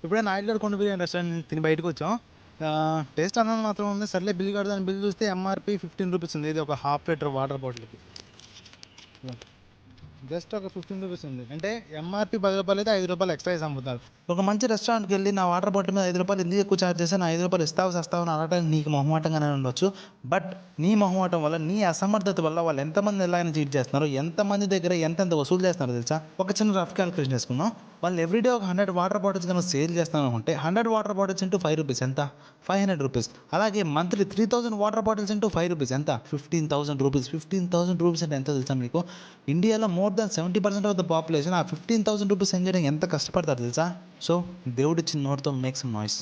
ఇప్పుడే నాయుడు కొండ బిర్యానీ రెస్టారెంట్ తిని బయటకు వచ్చాం. టేస్ట్ అన్నం మాత్రం ఉంది. సర్లే బిల్ కడదాని బిల్ చూస్తే ఎంఆర్పి 15 రూపీస్ ఉంది. ఇది ఒక హాఫ్ లీటర్ వాటర్ బాటిల్కి జస్ట్ ఒక 15 రూపీస్ ఉంది. అంటే ఎంఆర్పి 10 రూపాయలు అయితే 5 రూపాయలు ఎక్స్ట్రా వేసి అమ్ముతారు. ఒక మంచి రెస్టారెంట్కి వెళ్ళి నా వాటర్ బాటిల్ మీద 5 రూపాయలు ఎందుకు ఎక్కువ ఛార్జ్ చేస్తే నా 5 రూపాయలు ఇస్తావు అని అనడానికి నీకు మొహమాటంగానే ఉండొచ్చు. బట్ నీ మొహమాటం వల్ల, నీ అసమర్థత వల్ల వాళ్ళు ఎంతమంది ఎలా అయినా చీట్ చేస్తున్నారు, ఎంతమంది దగ్గర ఎంతెంత వసూలు చేస్తున్నారు తెలుసా? ఒక చిన్న రఫ్ క్యాలిక్యులేషన్ చేసుకుందాం. వాళ్ళు ఎవ్రీడే ఒక 100 వాటర్ బాటిల్స్ కనుక సేల్ చేస్తాను అనుకుంటే 100 వాటర్ బాటిల్స్ ఇంటూ 5 రూపీస్ ఎంత? 500 రూపీస్. అలాగే monthly 3000 water bottles into 5 rupees ఎంత? 15,000 రూపీస్. 15,000 రూపీస్ అంటే ఎంత తెలుసా మీకు? ఇండియాలో more than 70% of the population ఆ 15,000 రూపీస్ ఎంజాయ్ ఎంత కష్టపడతారు తెలుసా? సో దేవుడిచ్చిన నోటితో మేక్ సమ్ నాయిస్.